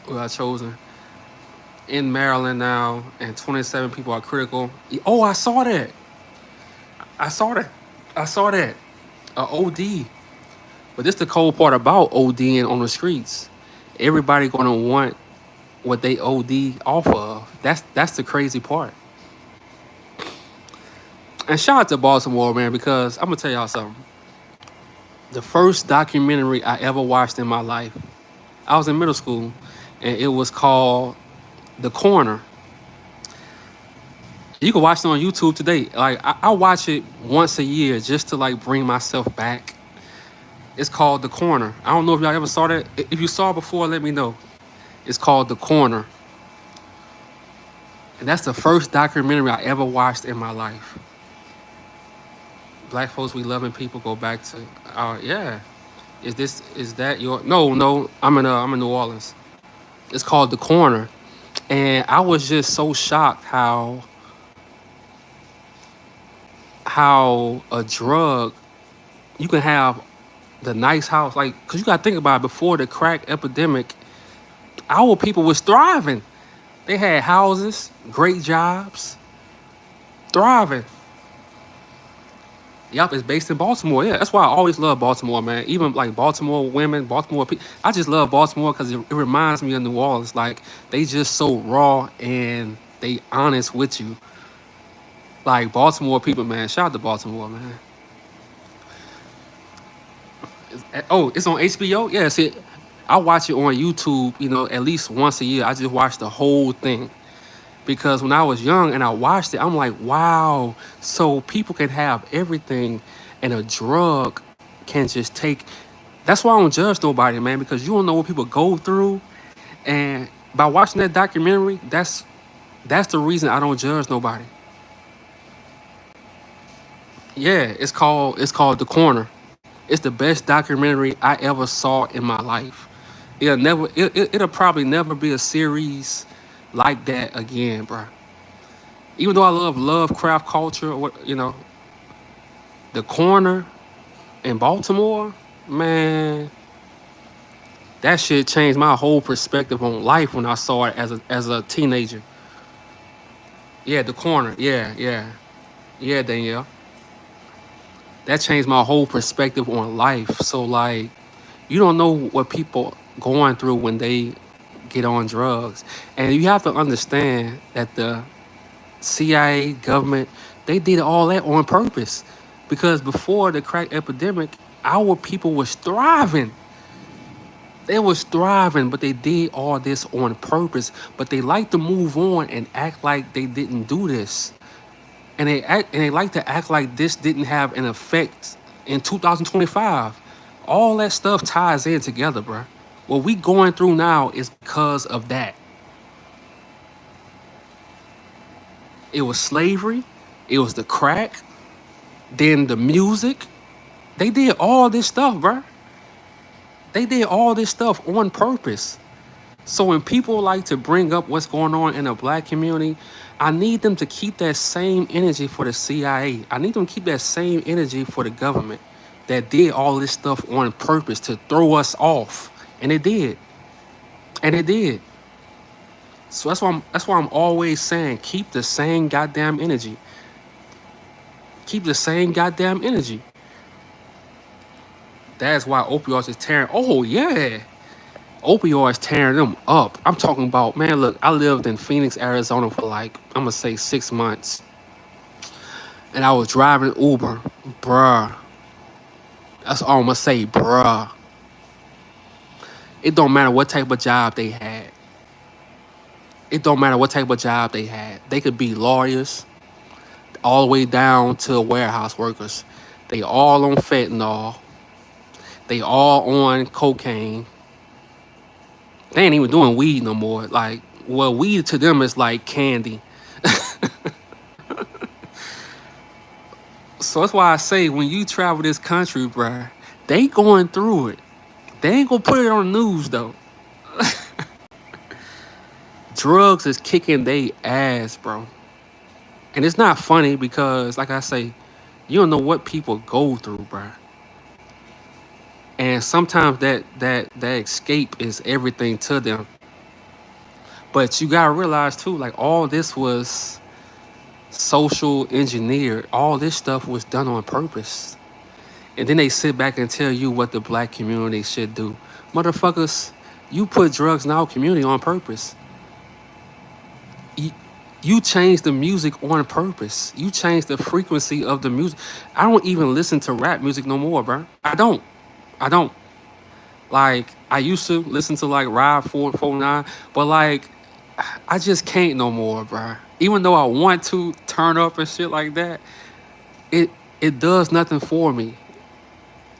A: We are chosen in Maryland now, and 27 people are critical. Oh, I saw that. I saw that. I saw that. OD. But this the cold part about ODing on the streets. Everybody gonna want what they OD off of. That's the crazy part. And shout out to Baltimore, man, because I'm gonna tell y'all something. The first documentary I ever watched in my life, I was in middle school, and it was called The Corner. You can watch it on YouTube today. Like I watch it once a year just to like bring myself back. It's called The Corner. I don't know if y'all ever saw that. If you saw it before, let me know. It's called The Corner. And that's the first documentary I ever watched in my life. Black folks, we loving people go back to yeah. Is that your no, I'm in New Orleans. It's called The Corner. And I was just so shocked how a drug you can have the nice house, like, cause you gotta think about it, before the crack epidemic, our people was thriving. They had houses, great jobs, thriving. Yup, it's based in Baltimore. Yeah, that's why I always love Baltimore, man. Even like Baltimore women, Baltimore people. I just love Baltimore because it reminds me of New Orleans. Like they just so raw and they honest with you. Like Baltimore people, man. Shout out to Baltimore, man. Oh, it's on HBO. Yeah, see, I watch it on YouTube. You know, at least once a year. I just watch the whole thing because when I was young and I watched it, I'm like, wow. So people can have everything, and a drug can just take. That's why I don't judge nobody, man, because you don't know what people go through. And by watching that documentary, that's the reason I don't judge nobody. Yeah, it's called The Corner. It's the best documentary I ever saw in my life. It'll probably never be a series like that again, bro. Even though I love Lovecraft culture, or what The Corner in Baltimore, man, that shit changed my whole perspective on life when I saw it as a teenager. Yeah, The Corner. Yeah, yeah, yeah, Danielle. That changed my whole perspective on life. So like, you don't know what people going through when they get on drugs, and you have to understand that the CIA government, they did all that on purpose, because before the crack epidemic, our people was thriving. They was thriving, but they did all this on purpose. But they like to move on and act like they didn't do this, and they like to act like this didn't have an effect in 2025. All that stuff ties in together, bro. What we going through now is because of that. It was slavery, it was the crack, then the music. They did all this stuff, bro. They did all this stuff on purpose. So when people like to bring up what's going on in the black community, I need them to keep that same energy for the CIA. I need them to keep that same energy for the government that did all this stuff on purpose to throw us off. And it did. And it did. So that's why I'm always saying keep the same goddamn energy. Keep the same goddamn energy. That's why opioids is tearing. Oh yeah. Opioids tearing them up. I'm talking about, man, look, I lived in Phoenix, Arizona for like, I'm gonna say 6 months. And I was driving Uber, bruh. That's all I'm gonna say, bruh. It don't matter what type of job they had. It don't matter what type of job they had. They could be lawyers all the way down to warehouse workers. They all on fentanyl. They all on cocaine. They ain't even doing weed no more. Like, well, weed to them is like candy. So that's why I say when you travel this country, bruh, they going through it. They ain't gonna put it on the news though. Drugs is kicking they ass, bro. And it's not funny because, like I say, you don't know what people go through, bruh. And sometimes that escape is everything to them. But you gotta realize too, like all this was social engineered. All this stuff was done on purpose. And then they sit back and tell you what the black community should do. Motherfuckers, you put drugs in our community on purpose. You, you change the music on purpose. You change the frequency of the music. I don't even listen to rap music no more, bro. I don't. I don't. Like, I used to listen to like Ride 449, but like, I just can't no more, bro. Even though I want to turn up and shit like that, it it does nothing for me.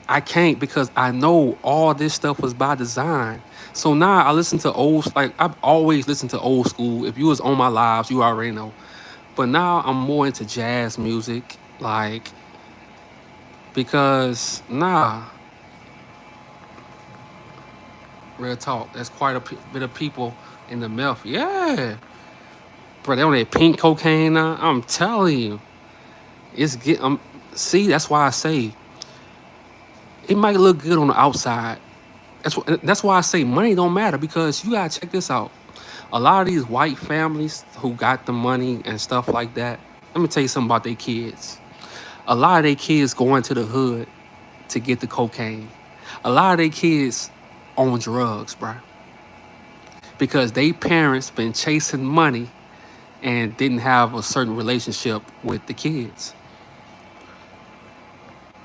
A: I can't because I know all this stuff was by design. So now I listen to like I've always listened to old school. If you was on my lives, you already know. But now I'm more into jazz music, like because real talk, there's quite a bit of people in the meth. Yeah, bro, they on that pink cocaine now. I'm telling you, it's get. See, that's why I say it might look good on the outside. That's why I say money don't matter because you gotta check this out. A lot of these white families who got the money and stuff like that. Let me tell you something about their kids. A lot of their kids going to the hood to get the cocaine. A lot of their kids on drugs, bro, because they parents been chasing money and didn't have a certain relationship with the kids.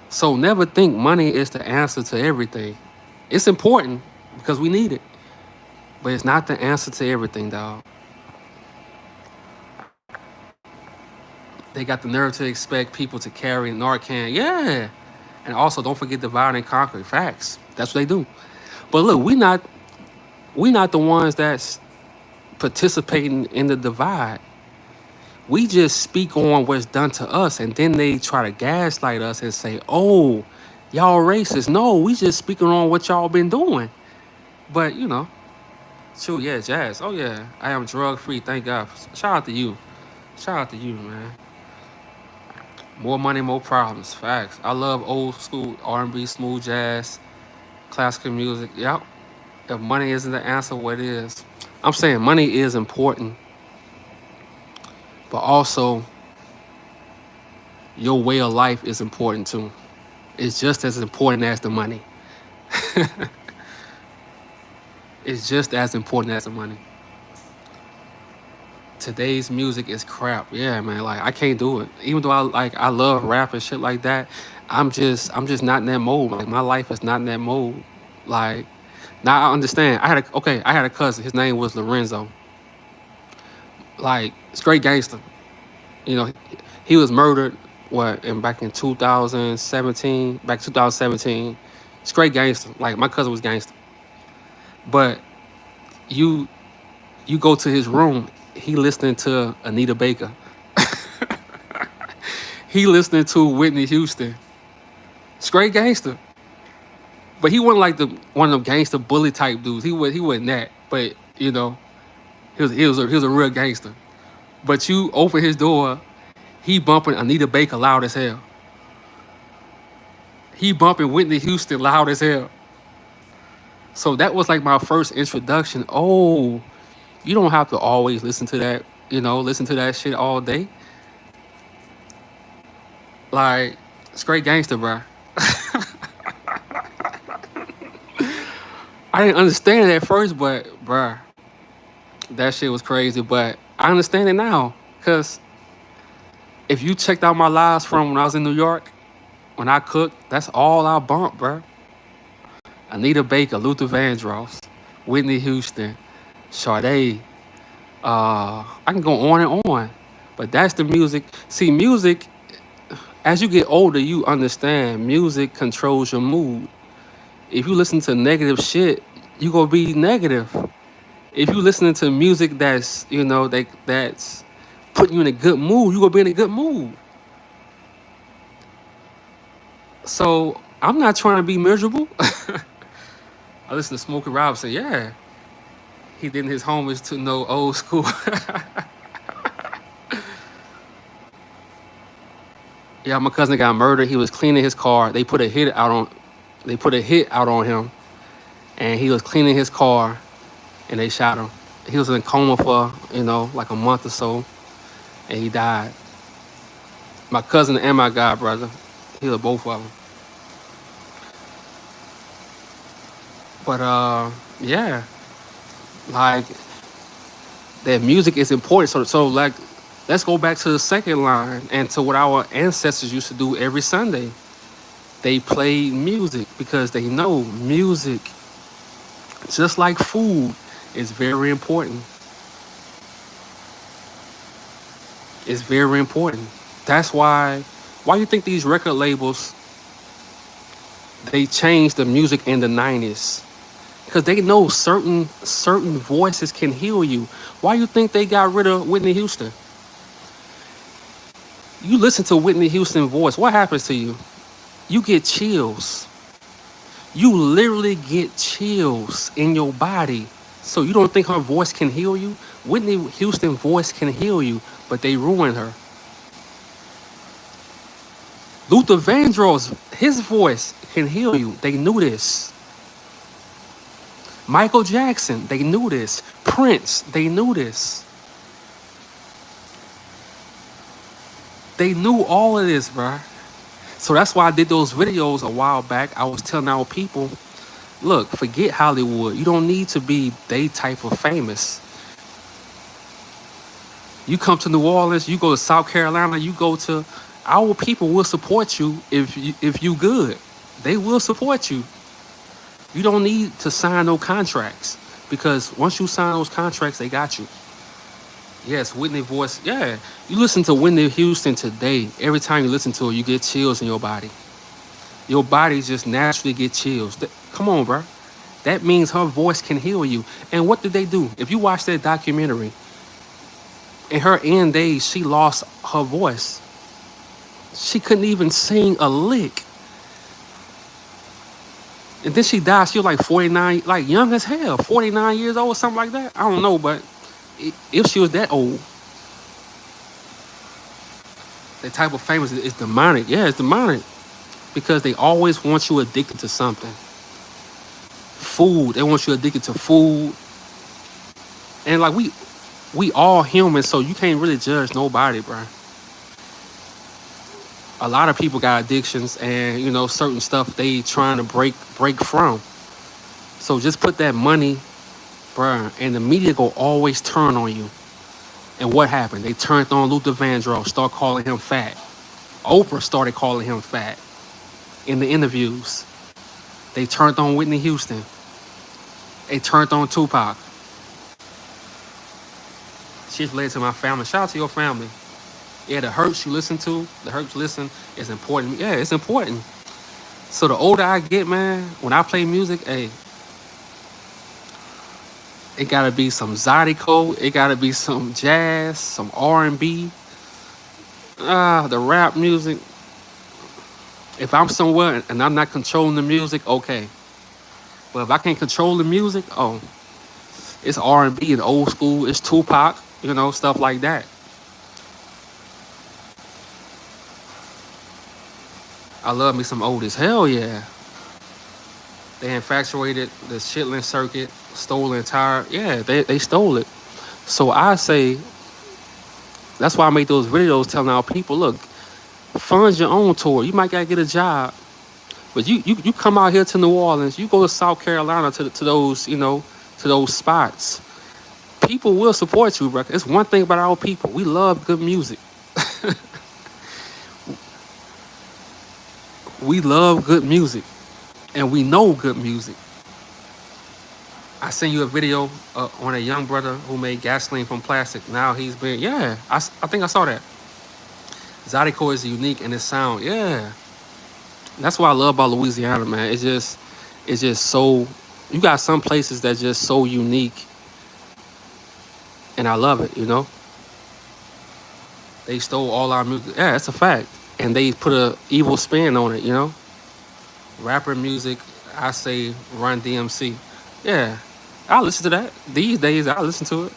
A: So never think money is the answer to everything. It's important because we need it, but it's not the answer to everything, dog. They got the nerve to expect people to carry Narcan. Yeah. And also don't forget divide and conquer. Facts. That's what they do. But look, we not the ones that's participating in the divide. We just speak on what's done to us, and then they try to gaslight us and say, "Oh, y'all racist." No, we just speaking on what y'all been doing. But shoot, yeah, Jazz. Oh yeah, I am drug free. Thank God. Shout out to you. Shout out to you, man. More money, more problems. Facts. I love old school R&B, smooth jazz, classical music. Yep. If money isn't the answer, what is? I'm saying money is important, but also your way of life is important too. It's just as important as the money. It's just as important as the money. Today's music is crap. Yeah, man. Like I can't do it. Even though I love rap and shit like that, I'm just not in that mode. Like my life is not in that mode. Like now I understand. I had a cousin. His name was Lorenzo. Like straight gangster. You know, he was murdered back in 2017, back 2017. Straight gangster. Like my cousin was gangster. But you you go to his room, he listening to Anita Baker. He listening to Whitney Houston. Straight gangster. But he wasn't like the one of them gangster bully type dudes. He wasn't that. But he was a real gangster. But you open his door, he bumping Anita Baker loud as hell. He bumping Whitney Houston loud as hell. So that was like my first introduction. Oh, you don't have to always listen to that, listen to that shit all day. Like, straight gangster, bro. I didn't understand it at first, but, bruh, that shit was crazy. But I understand it now. Because if you checked out my lives from when I was in New York, When I cook, that's all I bump, bro. Anita Baker, Luther Vandross, Whitney Houston, Sade. I can go on and on. But that's the music. See, music, as you get older, you understand music controls your mood. If you listen to negative shit, you gonna be negative. If you listening to music that's, that's putting you in a good mood, you gonna be in a good mood. So I'm not trying to be miserable. I listen to Smokey Robinson. Yeah, he did his homage to no old school. Yeah, my cousin got murdered. He was cleaning his car. They put a hit out on him, and he was cleaning his car, and they shot him. He was in a coma for like a month or so, and he died. My cousin and my god brother, he was both of them. But yeah, like that music is important. So like, let's go back to the second line and to what our ancestors used to do every Sunday. They played music because they know music, just like food, is very important. It's very important. That's why you think these record labels, they changed the music in the 90s? Because they know certain voices can heal you. Why you think they got rid of Whitney Houston? You listen to Whitney Houston's voice, what happens to you? You get chills. You literally get chills in your body. So you don't think her voice can heal you? Whitney Houston's voice can heal you, but they ruined her. Luther Vandross, his voice can heal you. They knew this. Michael Jackson, they knew this. Prince, they knew this. They knew all of this, bruh. So that's why I did those videos a while back. I was telling our people, look, forget Hollywood. You don't need to be they type of famous. You come to New Orleans, you go to South Carolina, you go to, our people will support you if you good. They will support you. You don't need to sign no contracts, because once you sign those contracts, they got you. Yes, Whitney voice. Yeah, you listen to Whitney Houston today. Every time you listen to her, you get chills in your body. Your body just naturally get chills. Come on, bro. That means her voice can heal you. And what did they do? If you watch that documentary, in her end days, she lost her voice. She couldn't even sing a lick. And then she died. She was like 49, like young as hell, 49 years old, something like that. I don't know, but if she was that old, that type of famous is demonic. Yeah, it's demonic. Because they always want you addicted to something. Food, they want you addicted to food. And like we all human, so you can't really judge nobody, bro. A lot of people got addictions, and certain stuff they trying to break from. So just put that money, bro, and the media go always turn on you. And what happened? They turned on Luther Vandross, start calling him fat. Oprah started calling him fat in the interviews. They turned on Whitney Houston. They turned on Tupac. She's related to my family. Shout out to your family. Yeah, the hurts you listen to, the hurts you listen is important. Yeah, it's important. So the older I get, man, when I play music, hey, it gotta be some Zydeco, it gotta be some jazz, some R&B, the rap music. If I'm somewhere and I'm not controlling the music, okay. But if I can't control the music, it's R&B and old school, it's Tupac, stuff like that. I love me some Otis. Hell yeah. They infatuated the Chitlin circuit, stole the entire, yeah, they stole it. So I say, that's why I make those videos telling our people, look, fund your own tour. You might gotta get a job. But you come out here to New Orleans, you go to South Carolina to those, to those spots. People will support you, bro. It's one thing about our people. We love good music. We love good music, and we know good music. I sent you a video on a young brother who made gasoline from plastic. Now he's been, yeah, I think I saw that. Zydeco is unique in its sound. Yeah, that's what I love about Louisiana, man. It's just so. You got some places that's just so unique, and I love it. You know, they stole all our music. Yeah, it's a fact, and they put a evil spin on it. You know, rapper music. I say Run DMC. Yeah, I listen to that these days. I listen to it.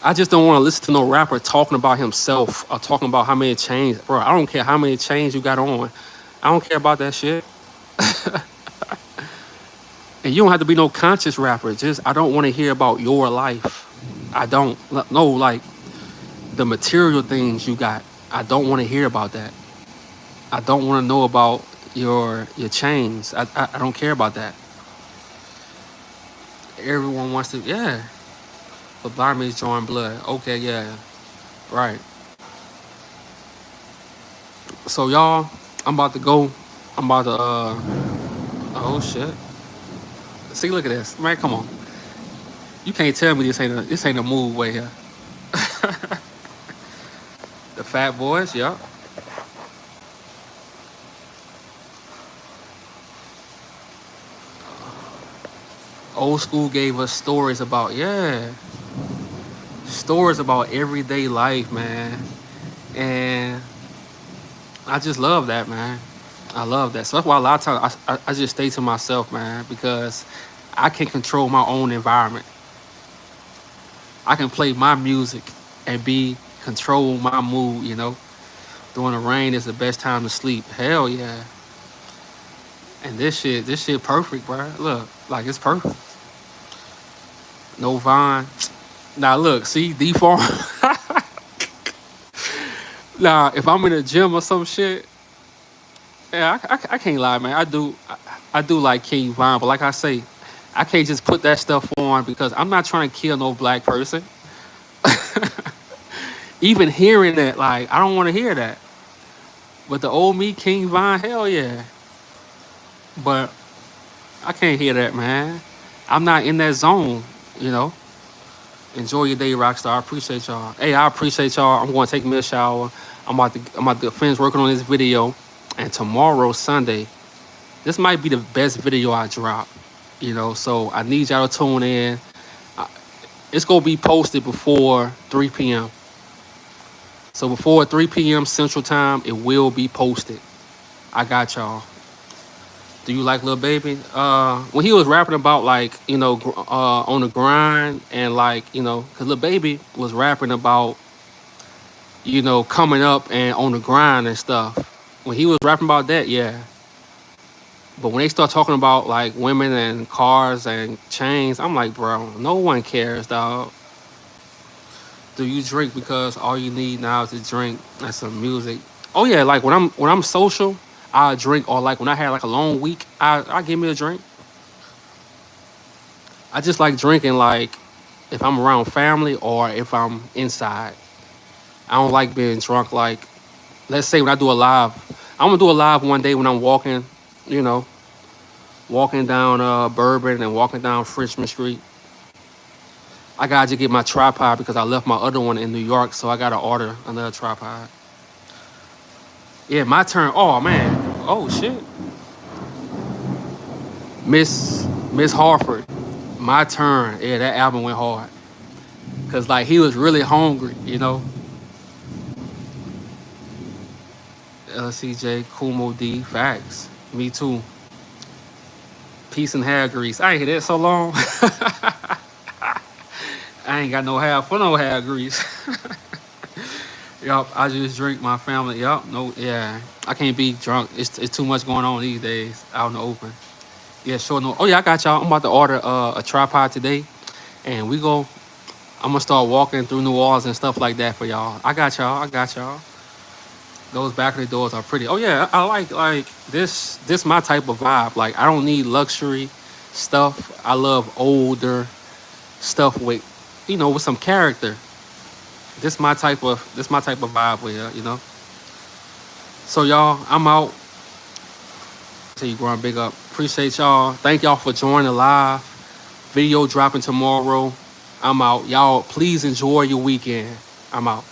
A: I just don't want to listen to no rapper talking about himself or talking about how many chains, bro. I don't care how many chains you got on. I don't care about that shit. And you don't have to be no conscious rapper. Just I don't want to hear about your life. I don't know like the material things you got. I don't want to hear about that. I don't want to know about your chains. I don't care about that. Everyone wants to, yeah. But Barmaids drawing blood. Okay, yeah, right. So y'all, I'm about to go. I'm about to oh shit. See, look at this. Man, come on. You can't tell me this ain't a move way here. The Fat Boys, yeah. Old school gave us stories about, yeah. Stories about everyday life, man. And I just love that, man. I love that. So that's why a lot of times I just stay to myself, man, because I can control my own environment. I can play my music and be control my mood, you know. During the rain is the best time to sleep. Hell yeah. And this shit perfect, bro. Look, like it's perfect. No Vine. Now look, see, D Farm. Now, if I'm in a gym or some shit, yeah, I can't lie, man. I do like King Vine, but like I say, I can't just put that stuff on because I'm not trying to kill no black person. Even hearing that, like, I don't want to hear that. But the old me, King Vine, hell yeah. But I can't hear that, man. I'm not in that zone, you know. Enjoy your day, Rockstar. I appreciate y'all. Hey, I appreciate y'all. I'm going to take me a shower. I'm about to finish working on this video. And tomorrow, Sunday, this might be the best video I drop. You know, so I need y'all to tune in. I- It's gonna be posted before 3 p.m. So before 3 p.m. Central Time, it will be posted. I got y'all. Do you like Lil Baby? When he was rapping about like on the grind and like cause Lil Baby was rapping about coming up and on the grind and stuff. When he was rapping about that, yeah. But when they start talking about like women and cars and chains, I'm like, bro, no one cares, dog. Do you drink because all you need now is to drink and some music? Oh yeah, like when I'm social, I drink. Or like when I had like a long week, I give me a drink. I just like drinking like if I'm around family or if I'm inside. I don't like being drunk. Like let's say when I do a live, I'm gonna do a live one day when I'm walking, you know, walking down Bourbon and walking down Frenchman Street. I gotta just get my tripod because I left my other one in New York, so I gotta order another tripod. Yeah, my turn. Oh man. Oh shit. Miss Harford. My turn. Yeah, that album went hard. Cause like he was really hungry, you know. LCJ, Kumo D, facts. Me too. Peace and hair grease. I ain't hear that so long. I ain't got no hair for no hair grease. Yup, I just drink my family. Yup, no, yeah. I can't be drunk. It's too much going on these days out in the open. Yeah, sure. No. Oh yeah, I got y'all. I'm about to order a tripod today, and we go. I'm gonna start walking through New Orleans and stuff like that for y'all. I got y'all. I got y'all. Those balcony doors are pretty. Oh yeah, I like this. This my type of vibe. Like I don't need luxury stuff. I love older stuff with, with some character. This my type of vibe with you know. So y'all, I'm out. Tell you growing big up. Appreciate y'all. Thank y'all for joining live. Video dropping tomorrow. I'm out. Y'all, please enjoy your weekend. I'm out.